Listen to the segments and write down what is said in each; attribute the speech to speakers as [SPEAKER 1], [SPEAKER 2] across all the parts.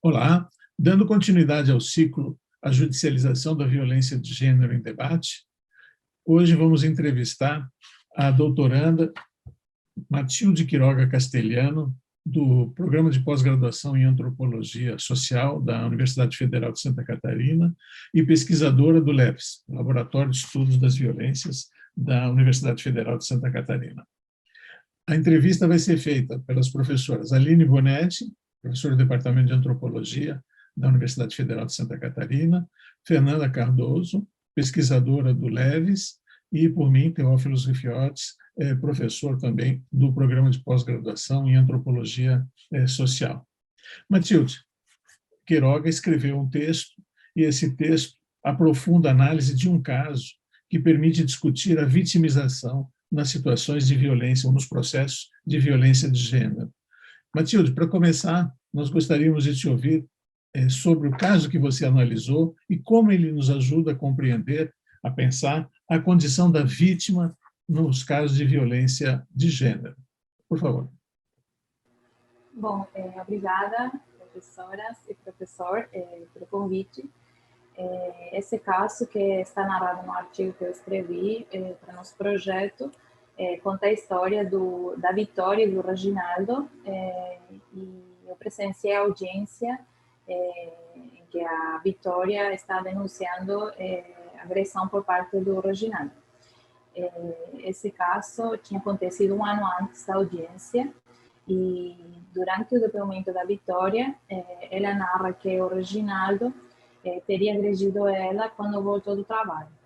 [SPEAKER 1] Olá, dando continuidade ao ciclo A Judicialização da Violência de Gênero em Debate, hoje vamos entrevistar a doutoranda Matilde Quiroga Castelhano, do Programa de Pós-Graduação em Antropologia Social da Universidade Federal de Santa Catarina e pesquisadora do LEVES, Laboratório de Estudos das Violências da Universidade Federal de Santa Catarina. A entrevista vai ser feita pelas professoras Aline Bonetti, professora do Departamento de Antropologia da Universidade Federal de Santa Catarina, Fernanda Cardoso, pesquisadora do LEVES, e por mim, Teófilos Rifiotes, professor também do Programa de Pós-Graduação em Antropologia Social. Matilde Quiroga escreveu um texto, e esse texto aprofunda a análise de um caso que permite discutir a vitimização nas situações de violência ou nos processos de violência de gênero. Matilde, para começar, nós gostaríamos de te ouvir sobre o caso que você analisou e como ele nos ajuda a compreender, a pensar a condição da vítima nos casos de violência de gênero. Por favor.
[SPEAKER 2] Bom, obrigada, professoras e professor, pelo convite. Esse caso que está narrado no artigo que eu escrevi para nosso projeto conta a história da Vitória e do Reginaldo, e eu presenciei a audiência em que a Vitória está denunciando agressão por parte do Reginaldo. Esse caso tinha acontecido um ano antes da audiência, e durante o depoimento da Vitória, ela narra que o Reginaldo teria agredido ela quando voltou do trabalho.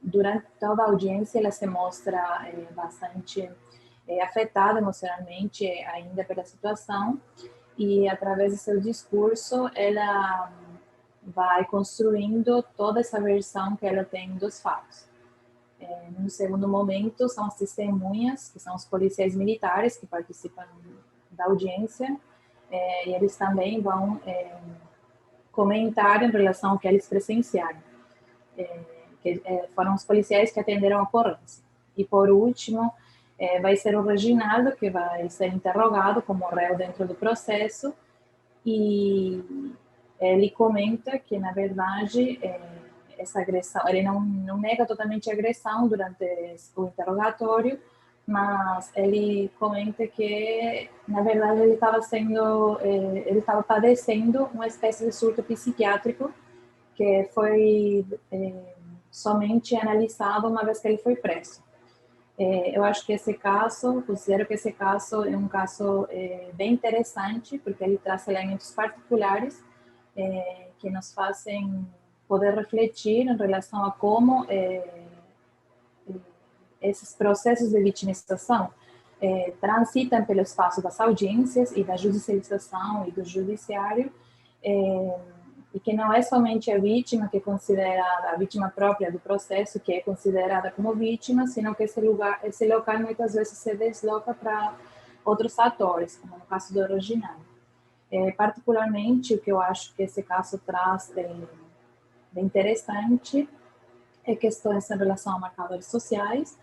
[SPEAKER 2] Durante toda a audiência, ela se mostra bastante afetada emocionalmente ainda pela situação, e através do seu discurso, ela vai construindo toda essa versão que ela tem dos fatos. No segundo momento, são as testemunhas, que são os policiais militares que participam da audiência, e eles também vão comentar em relação ao que eles presenciaram. Que foram os policiais que atenderam a ocorrência. E, por último, vai ser o Reginaldo que vai ser interrogado como réu dentro do processo, e ele comenta que, na verdade, essa agressão, ele não nega totalmente a agressão durante o interrogatório, mas ele comenta que, na verdade, ele estava padecendo uma espécie de surto psiquiátrico que foi somente analisado uma vez que ele foi preso. Eu acho que considero que esse caso é um caso bem interessante, porque ele traz elementos particulares que nos fazem poder refletir em relação a como esses processos de vitimização transitam pelo espaço das audiências e da judicialização e do judiciário, e que não é somente a vítima que é considerada a vítima própria do processo, que é considerada como vítima, sino que esse local muitas vezes se desloca para outros atores, como no caso do Reginaldo. Particularmente, o que eu acho que esse caso traz de interessante é questões em relação a marcadores sociais.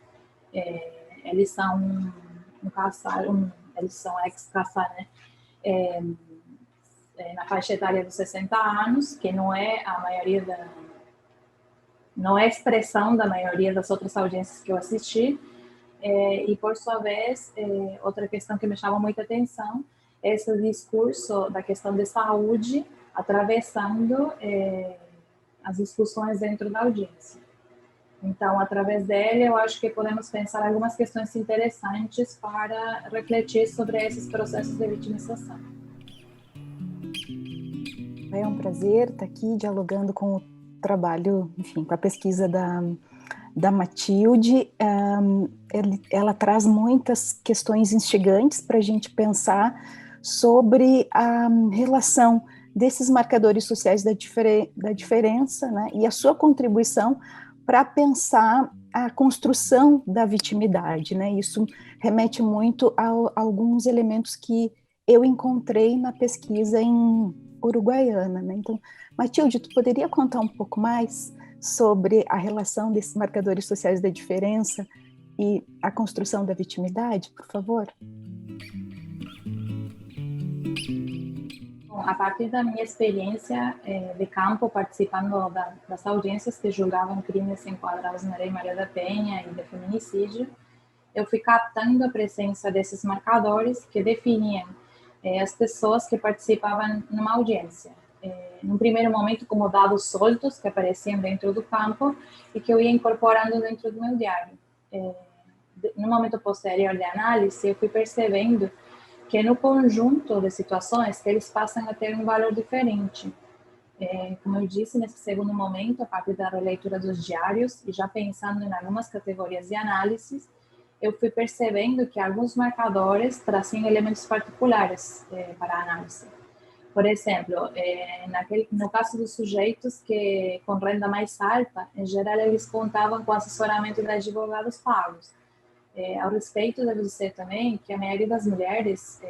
[SPEAKER 2] Eles são eles são ex-casal, né? Na faixa etária dos 60 anos, que não é a expressão da maioria das outras audiências que eu assisti. E, por sua vez, outra questão que me chama muita atenção é esse discurso da questão de saúde atravessando as discussões dentro da audiência. Então, através dele, eu acho que podemos pensar algumas questões interessantes para refletir sobre esses processos de vitimização.
[SPEAKER 3] É um prazer estar aqui dialogando com o trabalho, enfim, com a pesquisa da Matilde. Ela traz muitas questões instigantes para a gente pensar sobre a relação desses marcadores sociais da diferença, né, e a sua contribuição para pensar a construção da vitimidade, né? Isso remete muito a alguns elementos que eu encontrei na pesquisa em Uruguaiana, né? Então, Matilde, tu poderia contar um pouco mais sobre a relação desses marcadores sociais da diferença e a construção da vitimidade, por favor?
[SPEAKER 2] A partir da minha experiência de campo, participando das audiências que julgavam crimes enquadrados na Lei Maria da Penha e de feminicídio, eu fui captando a presença desses marcadores que definiam as pessoas que participavam numa audiência. Num primeiro momento, como dados soltos que apareciam dentro do campo e que eu ia incorporando dentro do meu diário. No momento posterior de análise, eu fui percebendo que no conjunto de situações que eles passam a ter um valor diferente. Como eu disse, nesse segundo momento, a partir da releitura dos diários e já pensando em algumas categorias de análise, eu fui percebendo que alguns marcadores traziam elementos particulares para a análise. Por exemplo, no caso dos sujeitos que com renda mais alta, em geral eles contavam com assessoramento de advogados pagos. Ao respeito, devo dizer também que a maioria das mulheres,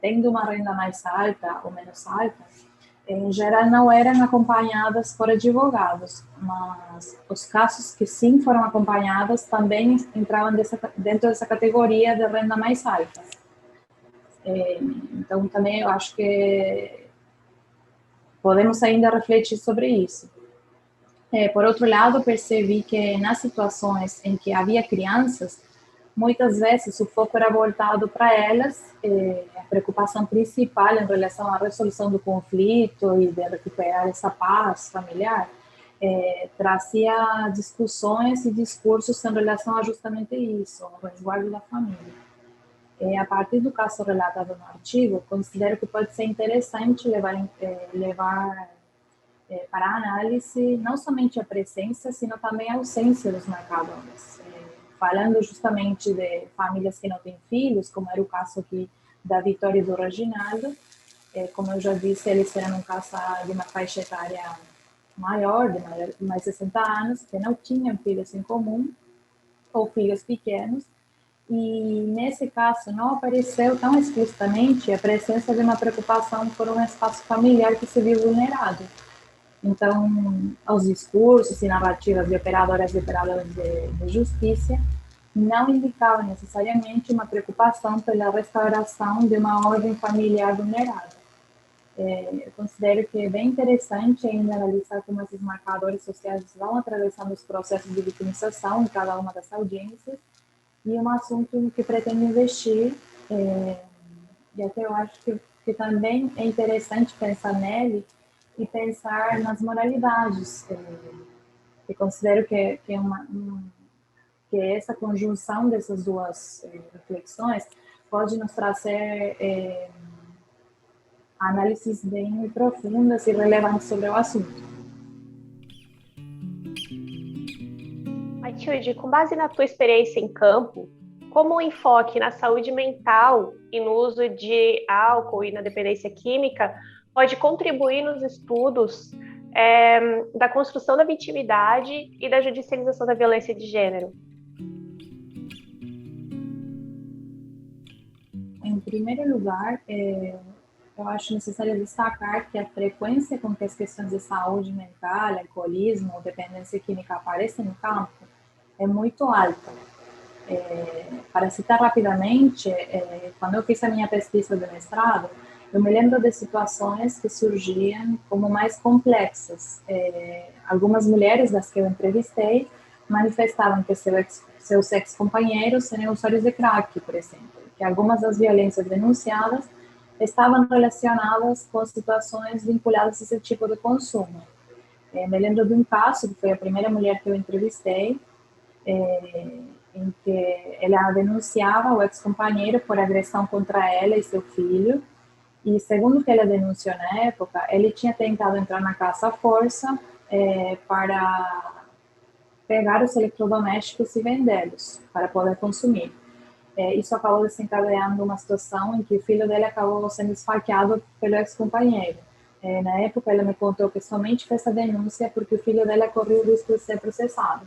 [SPEAKER 2] tendo uma renda mais alta ou menos alta, em geral não eram acompanhadas por advogados, mas os casos que sim foram acompanhadas também entravam dentro dessa categoria de renda mais alta. Então, também eu acho que podemos ainda refletir sobre isso. Por outro lado, percebi que nas situações em que havia crianças, muitas vezes o foco era voltado para elas, a preocupação principal em relação à resolução do conflito e de recuperar essa paz familiar, trazia discussões e discursos em relação a justamente isso, ao resguardo da família. A partir do caso relatado no artigo, considero que pode ser interessante levar para a análise não somente a presença, sino também a ausência dos marcadores. Falando justamente de famílias que não têm filhos, como era o caso aqui da Vitória e do Reginaldo, como eu já disse, eles eram um casal de uma faixa etária maior, de mais de 60 anos, que não tinham filhos em comum, ou filhos pequenos, e nesse caso não apareceu tão explicitamente a presença de uma preocupação por um espaço familiar que se viu vulnerado. Então, os discursos e narrativas de operadoras e operadores de justiça não indicavam necessariamente uma preocupação pela restauração de uma ordem familiar vulnerável. Eu considero que é bem interessante ainda analisar como esses marcadores sociais vão atravessando os processos de vitimização em cada uma das audiências, e é um assunto no que pretendo investir, e até eu acho que também é interessante pensar nele e pensar nas moralidades, que considero que essa conjunção dessas duas reflexões pode nos trazer análises bem profundas e relevantes sobre o assunto.
[SPEAKER 4] Matilde, com base na tua experiência em campo, como o enfoque na saúde mental e no uso de álcool e na dependência química pode contribuir nos estudos da construção da vitimidade e da judicialização da violência de gênero?
[SPEAKER 2] Em primeiro lugar, eu acho necessário destacar que a frequência com que as questões de saúde mental, alcoolismo ou dependência química aparecem no campo é muito alta. Para citar rapidamente, quando eu fiz a minha pesquisa de mestrado, eu me lembro de situações que surgiam como mais complexas. Algumas mulheres das que eu entrevistei manifestavam que seus ex-companheiros eram usuários de crack, por exemplo, que algumas das violências denunciadas estavam relacionadas com situações vinculadas a esse tipo de consumo. Me lembro de um caso, que foi a primeira mulher que eu entrevistei, em que ela denunciava o ex-companheiro por agressão contra ela e seu filho, e segundo o que ela denunciou na época, ele tinha tentado entrar na casa à força para pegar os eletrodomésticos e vendê-los, para poder consumir. Isso acabou desencadeando uma situação em que o filho dele acabou sendo esfaqueado pelo ex-companheiro. Na época, ela me contou que somente fez a denúncia porque o filho dela corria o risco de ser processado.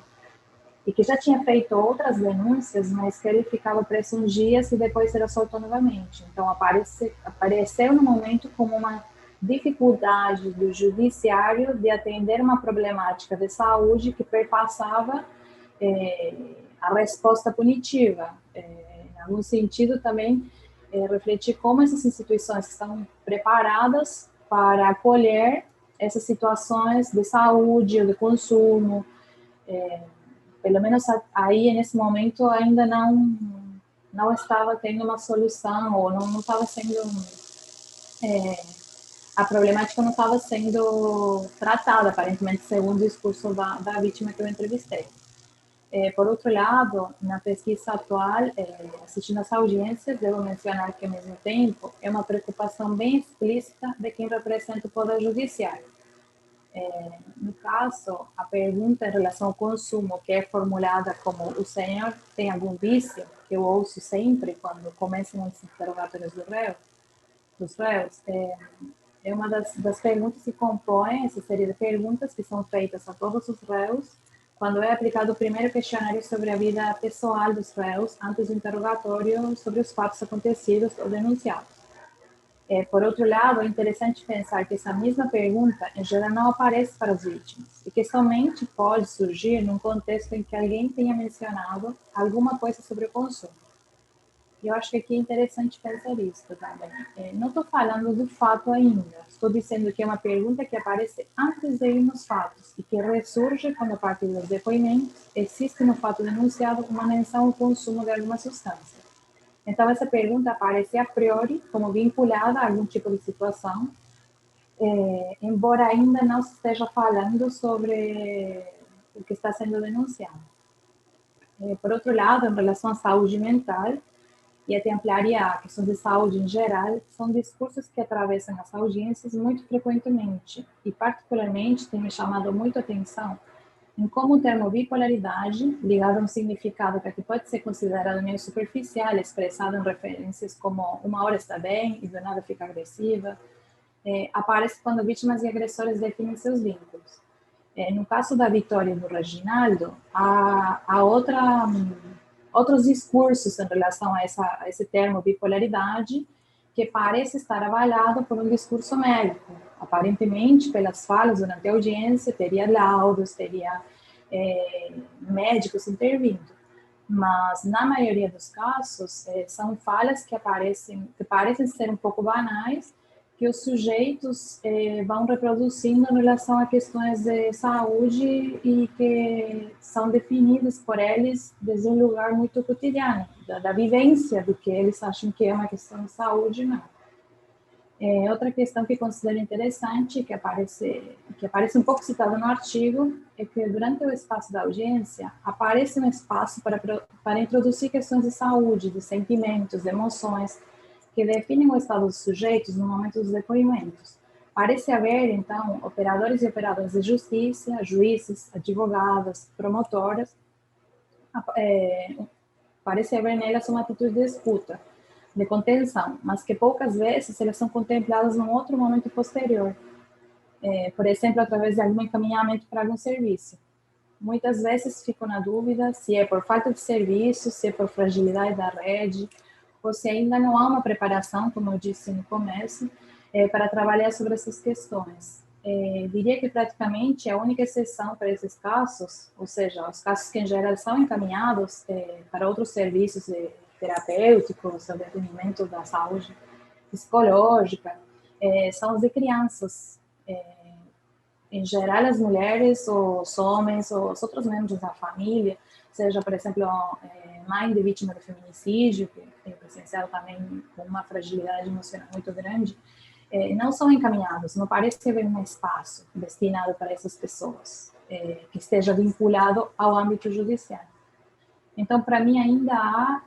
[SPEAKER 2] E que já tinha feito outras denúncias, mas que ele ficava preso uns dias e depois era solto novamente. Então, apareceu no momento como uma dificuldade do judiciário de atender uma problemática de saúde que perpassava a resposta punitiva. Em algum sentido, também refletir como essas instituições estão preparadas para acolher essas situações de saúde ou de consumo. Pelo menos aí, nesse momento, ainda não estava tendo uma solução, ou não estava sendo... a problemática não estava sendo tratada, aparentemente, segundo o discurso da vítima que eu entrevistei. Por outro lado, na pesquisa atual, assistindo às audiências, devo mencionar que, ao mesmo tempo, é uma preocupação bem explícita de quem representa o Poder Judiciário. No caso, a pergunta em relação ao consumo, que é formulada como o senhor tem algum vício, que eu ouço sempre quando começam os interrogatórios dos réus, é uma das perguntas que compõem essa série de perguntas que são feitas a todos os réus quando é aplicado o primeiro questionário sobre a vida pessoal dos réus antes do interrogatório sobre os fatos acontecidos ou denunciados. Por outro lado, é interessante pensar que essa mesma pergunta, em geral, não aparece para as vítimas e que somente pode surgir num contexto em que alguém tenha mencionado alguma coisa sobre o consumo. E eu acho que aqui é interessante pensar isso também. Não estou falando do fato ainda, estou dizendo que é uma pergunta que aparece antes de ir nos fatos e que ressurge quando, a partir dos depoimentos, existe no fato denunciado uma menção ao consumo de alguma substância. Então, essa pergunta aparece a priori como vinculada a algum tipo de situação, embora ainda não se esteja falando sobre o que está sendo denunciado. Por outro lado, em relação à saúde mental, e até ampliaria a questão de saúde em geral, são discursos que atravessam as audiências muito frequentemente, e particularmente tem me chamado muito a atenção em como o termo bipolaridade, ligado a um significado que aqui pode ser considerado meio superficial, expressado em referências como uma hora está bem e do nada fica agressiva, aparece quando vítimas e agressores definem seus vínculos. No caso da Vitória e do Reginaldo, há outros discursos em relação a esse termo bipolaridade, que parece estar avalado por um discurso médico. Aparentemente, pelas falas durante a audiência, teria laudos, teria médicos intervindo. Mas, na maioria dos casos, são falas que parecem ser um pouco banais, que os sujeitos vão reproduzindo em relação a questões de saúde e que são definidas por eles desde um lugar muito cotidiano, da vivência do que eles acham que é uma questão de saúde, não. Outra questão que considero interessante, que aparece um pouco citada no artigo, é que durante o espaço da audiência aparece um espaço para introduzir questões de saúde, de sentimentos, de emoções, que definem o estado dos sujeitos no momento dos depoimentos. Parece haver, então, operadores e operadoras de justiça, juízes, advogadas, promotoras, parece haver nelas uma atitude de escuta, de contenção, mas que poucas vezes elas são contempladas num outro momento posterior, por exemplo, através de algum encaminhamento para algum serviço. Muitas vezes fico na dúvida se é por falta de serviço, se é por fragilidade da rede, ou se ainda não há uma preparação, como eu disse no começo, para trabalhar sobre essas questões. Diria que praticamente a única exceção para esses casos, ou seja, os casos que em geral são encaminhados para outros serviços terapêuticos, de atendimento da saúde psicológica, são os de crianças. Em geral, as mulheres, os homens, os outros membros da família, seja, por exemplo, mãe de vítima de feminicídio, que tem presenciado também com uma fragilidade emocional muito grande, não são encaminhados, não parece haver um espaço destinado para essas pessoas, que esteja vinculado ao âmbito judiciário. Então, para mim, ainda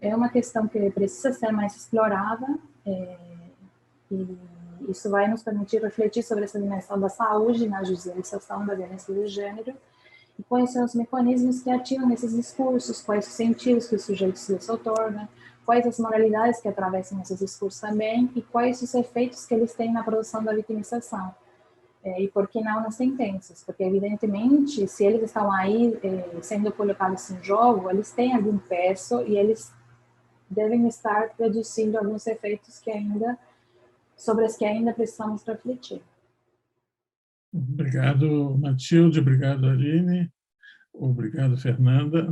[SPEAKER 2] é uma questão que precisa ser mais explorada, e isso vai nos permitir refletir sobre essa dimensão da saúde na judicialização da violência de gênero e quais são os mecanismos que ativam nesses discursos, quais os sentidos que os sujeitos lhes otorgam, quais as moralidades que atravessam esses discursos também e quais os efeitos que eles têm na produção da vitimização. E por que não nas sentenças? Porque, evidentemente, se eles estão aí sendo colocados em jogo, eles têm algum peso e eles devem estar produzindo alguns efeitos sobre os que ainda precisamos refletir.
[SPEAKER 1] Obrigado, Matilde. Obrigado, Aline. Obrigado, Fernanda.